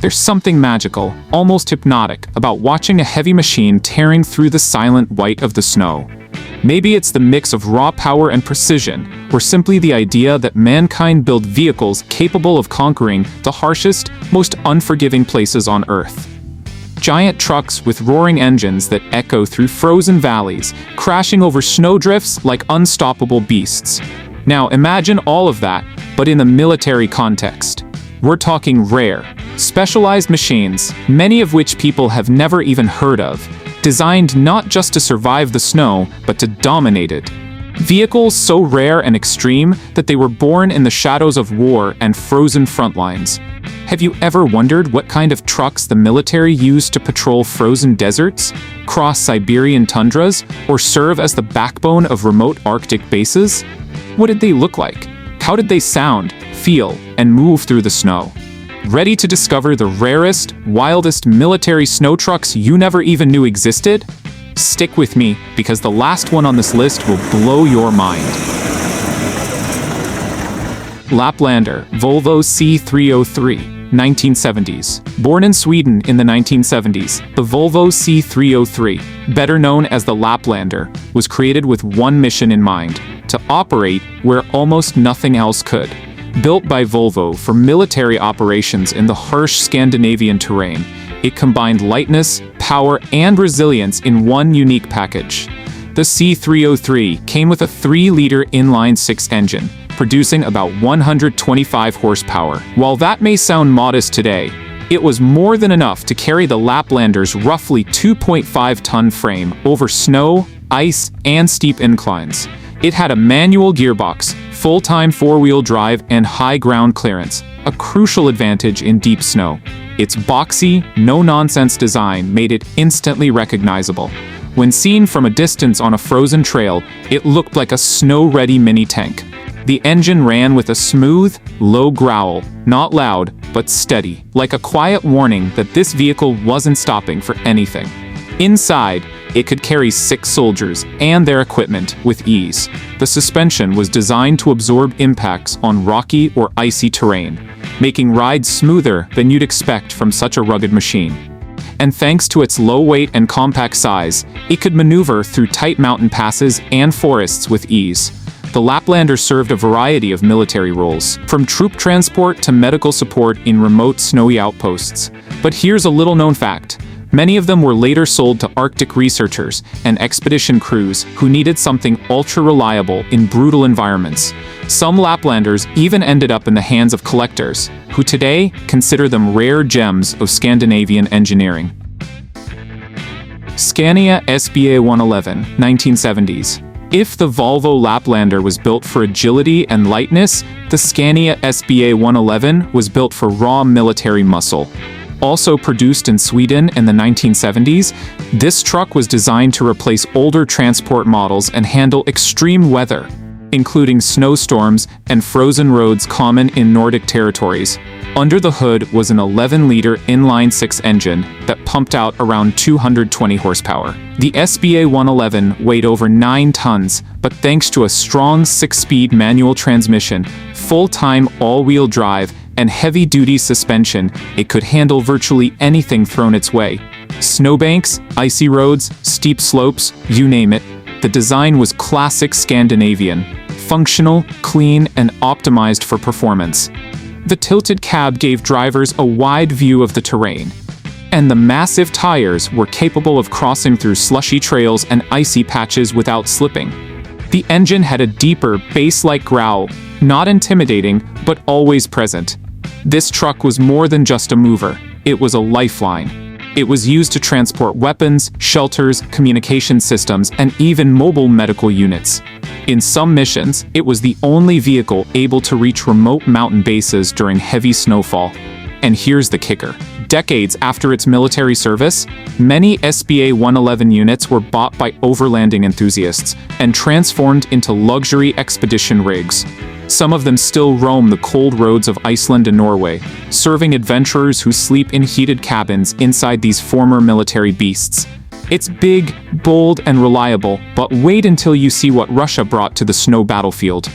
There's something magical, almost hypnotic, about watching a heavy machine tearing through the silent white of the snow. Maybe it's the mix of raw power and precision, or simply the idea that mankind built vehicles capable of conquering the harshest, most unforgiving places on Earth. Giant trucks with roaring engines that echo through frozen valleys, crashing over snowdrifts like unstoppable beasts. Now imagine all of that, but in the military context. We're talking rare, specialized machines, many of which people have never even heard of, designed not just to survive the snow, but to dominate it. Vehicles so rare and extreme that they were born in the shadows of war and frozen front lines. Have you ever wondered what kind of trucks the military used to patrol frozen deserts, cross Siberian tundras, or serve as the backbone of remote Arctic bases? What did they look like? How did they sound, feel, and move through the snow? Ready to discover the rarest, wildest military snow trucks you never even knew existed? Stick with me, because the last one on this list will blow your mind. Laplander, Volvo C303. 1970s. Born in Sweden in the 1970s, the Volvo C303, better known as the Laplander, was created with one mission in mind: to operate where almost nothing else could. Built by Volvo for military operations in the harsh Scandinavian terrain, it combined lightness, power, and resilience in one unique package. The C303 came with a 3-liter inline-6 engine, producing about 125 horsepower. While that may sound modest today, it was more than enough to carry the Laplander's roughly 2.5-ton frame over snow, ice, and steep inclines. It had a manual gearbox, full-time 4-wheel drive, and high ground clearance, a crucial advantage in deep snow. Its boxy, no-nonsense design made it instantly recognizable. When seen from a distance on a frozen trail, it looked like a snow-ready mini-tank. The engine ran with a smooth, low growl, not loud, but steady, like a quiet warning that this vehicle wasn't stopping for anything. Inside, it could carry 6 soldiers and their equipment with ease. The suspension was designed to absorb impacts on rocky or icy terrain, making rides smoother than you'd expect from such a rugged machine. And thanks to its low weight and compact size, it could maneuver through tight mountain passes and forests with ease. The Laplander served a variety of military roles, from troop transport to medical support in remote snowy outposts. But here's a little-known fact. Many of them were later sold to Arctic researchers and expedition crews who needed something ultra-reliable in brutal environments. Some Laplanders even ended up in the hands of collectors, who today consider them rare gems of Scandinavian engineering. Scania SBA 111, 1970s. If the Volvo Laplander was built for agility and lightness, the Scania SBA 111 was built for raw military muscle. Also produced in Sweden in the 1970s, this truck was designed to replace older transport models and handle extreme weather, including snowstorms and frozen roads common in Nordic territories. Under the hood was an 11-liter inline-6 engine that pumped out around 220 horsepower. The SBA 111 weighed over 9 tons, but thanks to a strong 6-speed manual transmission, full-time all-wheel drive, and heavy-duty suspension, it could handle virtually anything thrown its way. Snowbanks, icy roads, steep slopes, you name it. The design was classic Scandinavian, functional, clean, and optimized for performance. The tilted cab gave drivers a wide view of the terrain, and the massive tires were capable of crossing through slushy trails and icy patches without slipping. The engine had a deeper, bass-like growl, not intimidating, but always present. This truck was more than just a mover, it was a lifeline. It was used to transport weapons, shelters, communication systems, and even mobile medical units. In some missions, it was the only vehicle able to reach remote mountain bases during heavy snowfall. And here's the kicker. Decades after its military service, many SBA 111 units were bought by overlanding enthusiasts and transformed into luxury expedition rigs. Some of them still roam the cold roads of Iceland and Norway, serving adventurers who sleep in heated cabins inside these former military beasts. It's big, bold, and reliable, but wait until you see what Russia brought to the snow battlefield.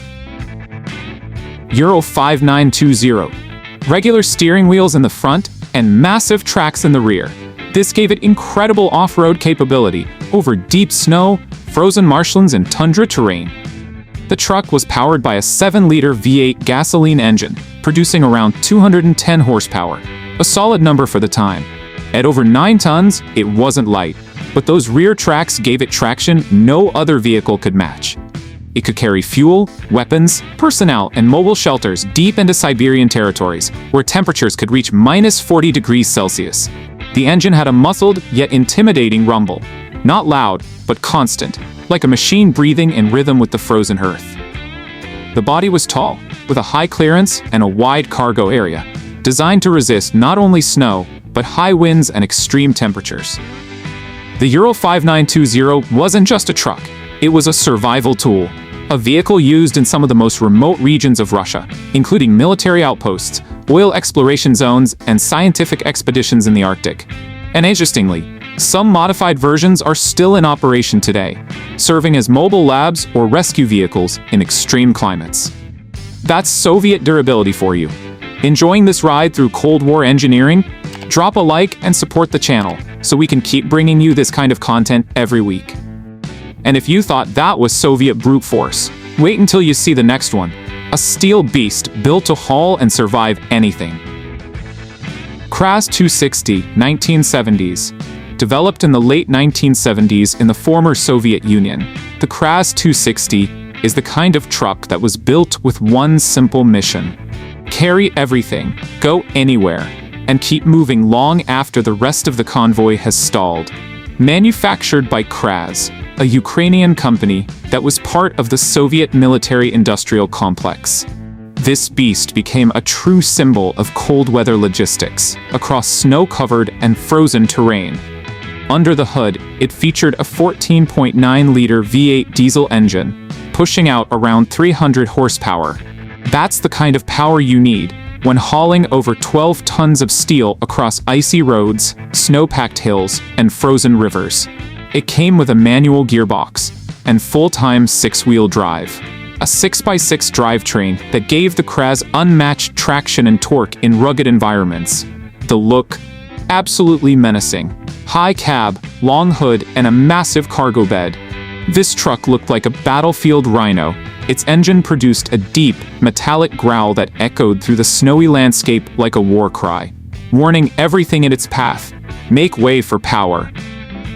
Euro 5920. Regular steering wheels in the front, and massive tracks in the rear. This gave it incredible off-road capability over deep snow, frozen marshlands, and tundra terrain. The truck was powered by a 7-liter V8 gasoline engine, producing around 210 horsepower, a solid number for the time. At over 9 tons, it wasn't light, but those rear tracks gave it traction no other vehicle could match. It could carry fuel, weapons, personnel, and mobile shelters deep into Siberian territories, where temperatures could reach minus 40 degrees Celsius. The engine had a muscled, yet intimidating rumble. Not loud, but constant, like a machine breathing in rhythm with the frozen earth. The body was tall, with a high clearance and a wide cargo area, designed to resist not only snow, but high winds and extreme temperatures. The Euro 5920 wasn't just a truck, it was a survival tool. A vehicle used in some of the most remote regions of Russia, including military outposts, oil exploration zones, and scientific expeditions in the Arctic. And interestingly, some modified versions are still in operation today, serving as mobile labs or rescue vehicles in extreme climates. That's Soviet durability for you. Enjoying this ride through Cold War engineering? Drop a like and support the channel so we can keep bringing you this kind of content every week. And if you thought that was Soviet brute force, wait until you see the next one. A steel beast built to haul and survive anything. Kraz 260, 1970s. Developed in the late 1970s in the former Soviet Union, the Kraz 260 is the kind of truck that was built with one simple mission: carry everything, go anywhere, and keep moving long after the rest of the convoy has stalled. Manufactured by Kraz, a Ukrainian company that was part of the Soviet military-industrial complex. This beast became a true symbol of cold weather logistics across snow-covered and frozen terrain. Under the hood, it featured a 14.9-liter V8 diesel engine, pushing out around 300 horsepower. That's the kind of power you need when hauling over 12 tons of steel across icy roads, snow-packed hills, and frozen rivers. It came with a manual gearbox and full-time 6-wheel drive, a 6x6 drivetrain that gave the Kraz unmatched traction and torque in rugged environments. The look? Absolutely menacing. High cab, long hood, and a massive cargo bed. This truck looked like a battlefield rhino. Its engine produced a deep, metallic growl that echoed through the snowy landscape like a war cry, warning everything in its path: make way for power.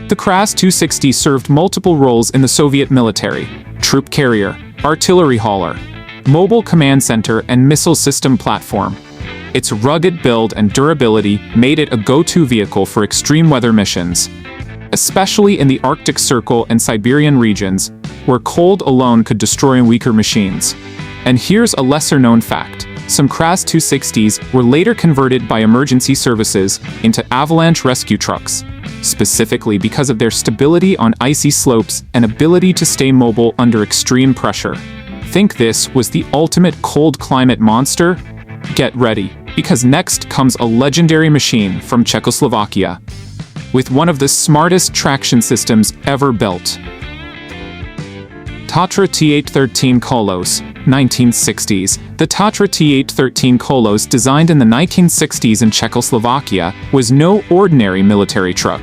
The Kraz 260 served multiple roles in the Soviet military: troop carrier, artillery hauler, mobile command center, and missile system platform. Its rugged build and durability made it a go-to vehicle for extreme weather missions, especially in the Arctic Circle and Siberian regions, where cold alone could destroy weaker machines. And here's a lesser-known fact: some Kraz 260s were later converted by emergency services into avalanche rescue trucks, specifically because of their stability on icy slopes and ability to stay mobile under extreme pressure. Think this was the ultimate cold climate monster? Get ready, because next comes a legendary machine from Czechoslovakia, with one of the smartest traction systems ever built. Tatra T813 Kolos, 1960s. The Tatra T813 Kolos, designed in the 1960s in Czechoslovakia, was no ordinary military truck.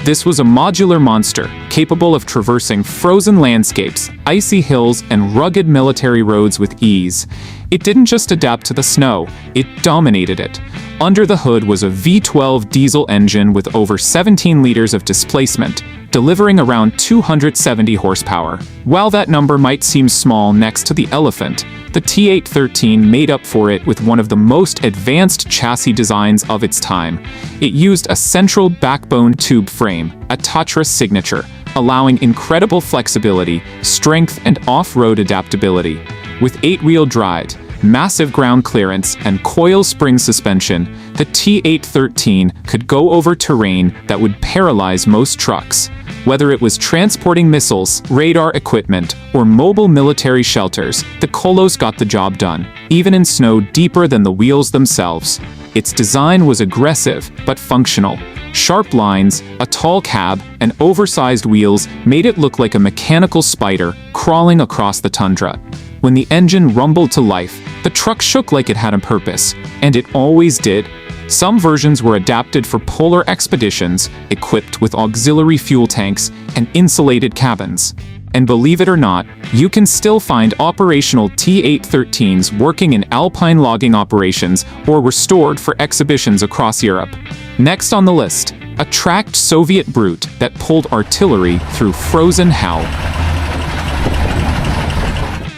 This was a modular monster, capable of traversing frozen landscapes, icy hills, and rugged military roads with ease. It didn't just adapt to the snow, it dominated it. Under the hood was a V12 diesel engine with over 17 liters of displacement, delivering around 270 horsepower. While that number might seem small next to the Elephant, the T813 made up for it with one of the most advanced chassis designs of its time. It used a central backbone tube frame, a Tatra signature, allowing incredible flexibility, strength, and off-road adaptability. With 8-wheel drive, massive ground clearance, and coil spring suspension, the T813 could go over terrain that would paralyze most trucks. Whether it was transporting missiles, radar equipment, or mobile military shelters, the Kolos got the job done, even in snow deeper than the wheels themselves. Its design was aggressive but functional. Sharp lines, a tall cab, and oversized wheels made it look like a mechanical spider crawling across the tundra. When the engine rumbled to life, the truck shook like it had a purpose, and it always did. Some versions were adapted for polar expeditions, equipped with auxiliary fuel tanks and insulated cabins. And believe it or not, you can still find operational T813s working in alpine logging operations or restored for exhibitions across Europe. Next on the list, a tracked Soviet brute that pulled artillery through frozen hell.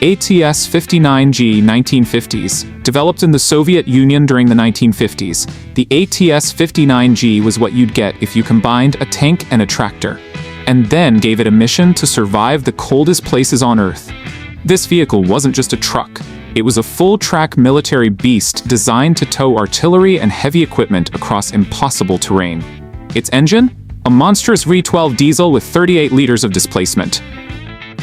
ATS-59G 1950s. Developed in the Soviet Union during the 1950s, the ATS-59G was what you'd get if you combined a tank and a tractor, and then gave it a mission to survive the coldest places on Earth. This vehicle wasn't just a truck. It was a full-track military beast designed to tow artillery and heavy equipment across impossible terrain. Its engine? A monstrous V12 diesel with 38 liters of displacement,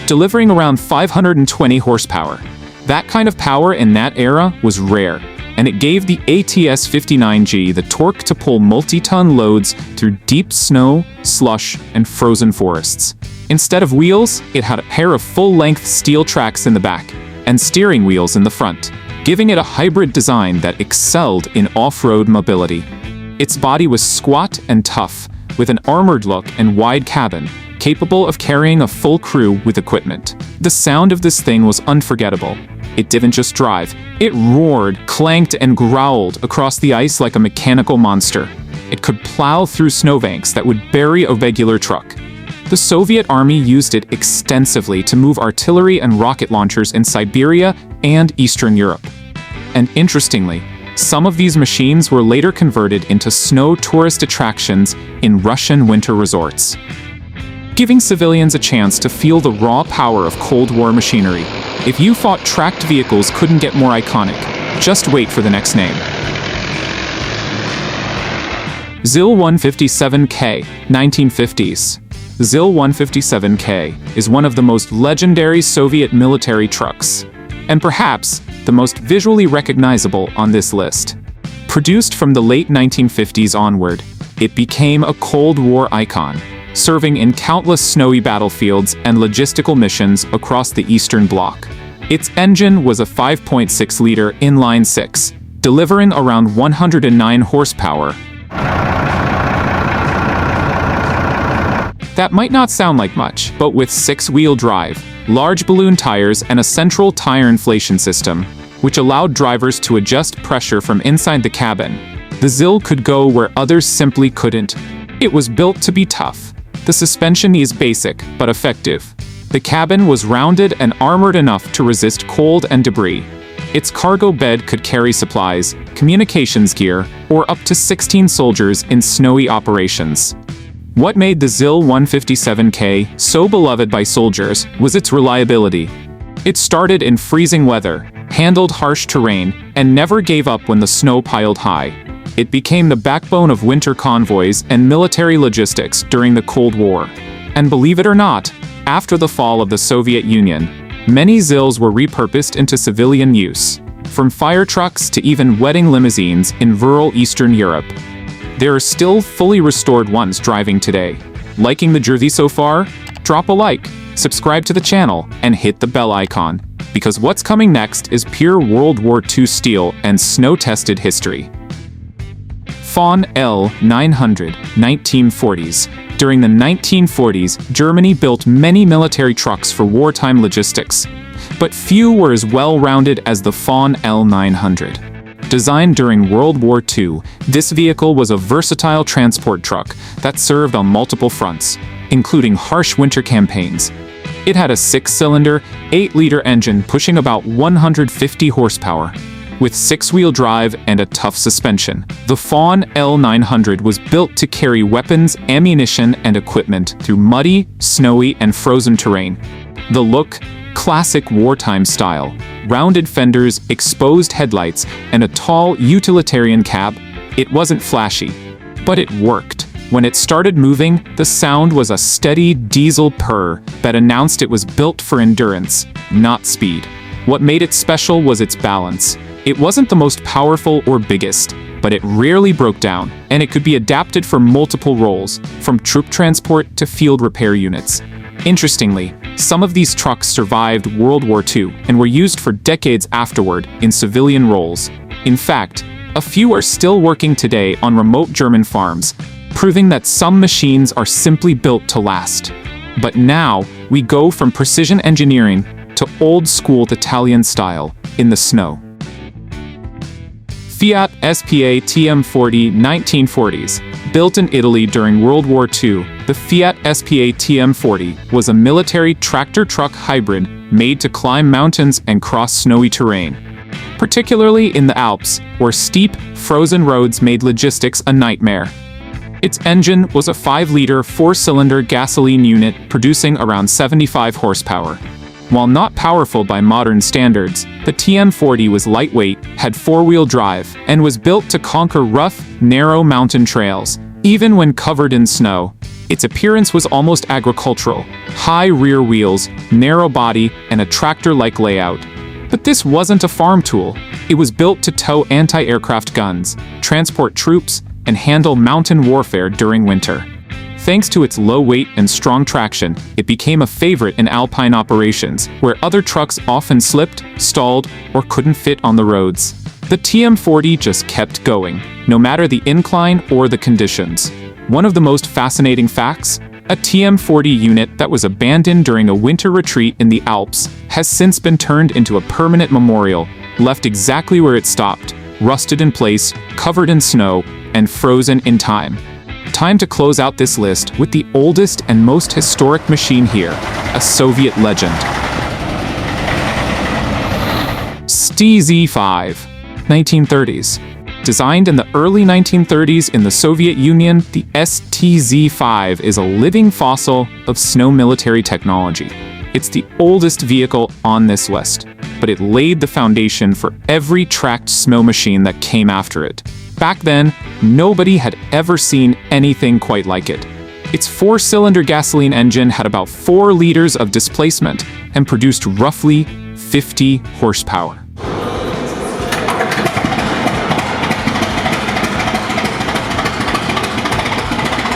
delivering around 520 horsepower. That kind of power in that era was rare, and it gave the ATS-59G the torque to pull multi-ton loads through deep snow, slush, and frozen forests. Instead of wheels, it had a pair of full-length steel tracks in the back and steering wheels in the front, giving it a hybrid design that excelled in off-road mobility. Its body was squat and tough, with an armored look and wide cabin, capable of carrying a full crew with equipment. The sound of this thing was unforgettable. It didn't just drive, it roared, clanked, and growled across the ice like a mechanical monster. It could plow through snowbanks that would bury a regular truck. The Soviet Army used it extensively to move artillery and rocket launchers in Siberia and Eastern Europe. And interestingly, some of these machines were later converted into snow tourist attractions in Russian winter resorts, giving civilians a chance to feel the raw power of Cold War machinery. If you thought tracked vehicles couldn't get more iconic, just wait for the next name. ZIL-157K, 1950s. ZIL-157K is one of the most legendary Soviet military trucks, and perhaps the most visually recognizable on this list. Produced from the late 1950s onward, it became a Cold War icon, serving in countless snowy battlefields and logistical missions across the Eastern Bloc. Its engine was a 5.6-liter inline-six, delivering around 109 horsepower. That might not sound like much, but with six-wheel drive, large balloon tires, and a central tire inflation system, which allowed drivers to adjust pressure from inside the cabin, the ZIL could go where others simply couldn't. It was built to be tough. The suspension is basic, but effective. The cabin was rounded and armored enough to resist cold and debris. Its cargo bed could carry supplies, communications gear, or up to 16 soldiers in snowy operations. What made the ZIL-157K so beloved by soldiers was its reliability. It started in freezing weather, handled harsh terrain, and never gave up when the snow piled high. It became the backbone of winter convoys and military logistics during the Cold War. And believe it or not, after the fall of the Soviet Union, many ZILs were repurposed into civilian use, from fire trucks to even wedding limousines in rural Eastern Europe. There are still fully restored ones driving today. Liking the jersey so far? Drop a like, subscribe to the channel, and hit the bell icon, because what's coming next is pure World War II steel and snow-tested history. Fawn L900, 1940s. During the 1940s, Germany built many military trucks for wartime logistics, but few were as well-rounded as the Fawn L900. Designed during World War II, this vehicle was a versatile transport truck that served on multiple fronts, including harsh winter campaigns. It had a 6-cylinder, 8-liter engine pushing about 150 horsepower. With 6-wheel drive and a tough suspension, the Fawn L900 was built to carry weapons, ammunition, and equipment through muddy, snowy, and frozen terrain. The look? Classic wartime style. Rounded fenders, exposed headlights, and a tall, utilitarian cab. It wasn't flashy, but it worked. When it started moving, the sound was a steady diesel purr that announced it was built for endurance, not speed. What made it special was its balance. It wasn't the most powerful or biggest, but it rarely broke down, and it could be adapted for multiple roles, from troop transport to field repair units. Interestingly, some of these trucks survived World War II and were used for decades afterward in civilian roles. In fact, A few are still working today on remote German farms, proving that some machines are simply built to last. But now, we go from precision engineering to old-school Italian style in the snow. Fiat SPA TM40 1940s. Built in Italy during World War II, the Fiat SPA TM40 was a military tractor-truck hybrid made to climb mountains and cross snowy terrain, particularly in the Alps, where steep, frozen roads made logistics a nightmare. Its engine was a 5-liter 4-cylinder gasoline unit producing around 75 horsepower. While not powerful by modern standards, the TM40 was lightweight, had 4-wheel drive, and was built to conquer rough, narrow mountain trails, even when covered in snow. Its appearance was almost agricultural: high rear wheels, narrow body, and a tractor-like layout. But this wasn't a farm tool. It was built to tow anti-aircraft guns, transport troops, and handle mountain warfare during winter. Thanks to its low weight and strong traction, it became a favorite in alpine operations, where other trucks often slipped, stalled, or couldn't fit on the roads. The TM40 just kept going, no matter the incline or the conditions. One of the most fascinating facts: a TM40 unit that was abandoned during a winter retreat in the Alps has since been turned into a permanent memorial, left exactly where it stopped, rusted in place, covered in snow, and frozen in time. Time to close out this list with the oldest and most historic machine here, a Soviet legend. STZ-5, 1930s. Designed in the early 1930s in the Soviet Union, the STZ-5 is a living fossil of snow military technology. It's the oldest vehicle on this list, but it laid the foundation for every tracked snow machine that came after it. Back then, nobody had ever seen anything quite like it. Its 4-cylinder gasoline engine had about 4 liters of displacement and produced roughly 50 horsepower.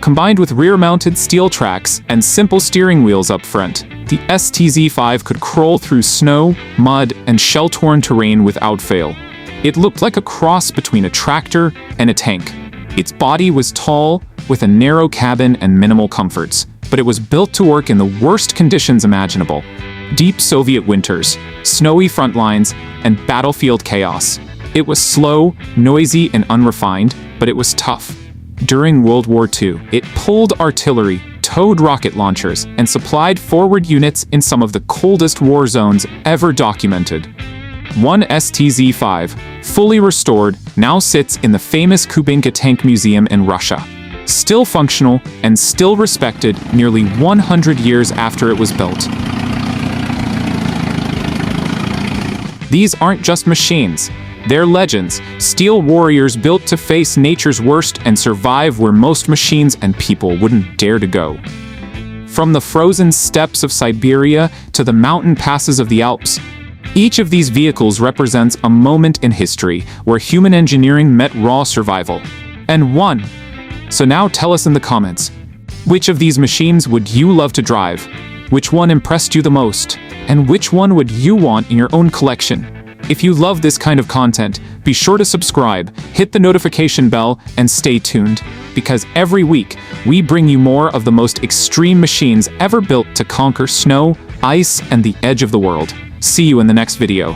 Combined with rear-mounted steel tracks and simple steering wheels up front, the STZ-5 could crawl through snow, mud, and shell-torn terrain without fail. It looked like a cross between a tractor and a tank. Its body was tall, with a narrow cabin and minimal comforts, but it was built to work in the worst conditions imaginable: deep Soviet winters, snowy front lines, and battlefield chaos. It was slow, noisy, and unrefined, but it was tough. During World War II, it pulled artillery, towed rocket launchers, and supplied forward units in some of the coldest war zones ever documented. One STZ-5, fully restored, now sits in the famous Kubinka Tank Museum in Russia. Still functional and still respected nearly 100 years after it was built. These aren't just machines. They're legends, steel warriors built to face nature's worst and survive where most machines and people wouldn't dare to go. From the frozen steppes of Siberia to the mountain passes of the Alps, each of these vehicles represents a moment in history where human engineering met raw survival, and won. So now tell us in the comments, which of these machines would you love to drive? Which one impressed you the most? And which one would you want in your own collection? If you love this kind of content, be sure to subscribe, hit the notification bell, and stay tuned, because every week we bring you more of the most extreme machines ever built to conquer snow, ice, and the edge of the world. See you in the next video.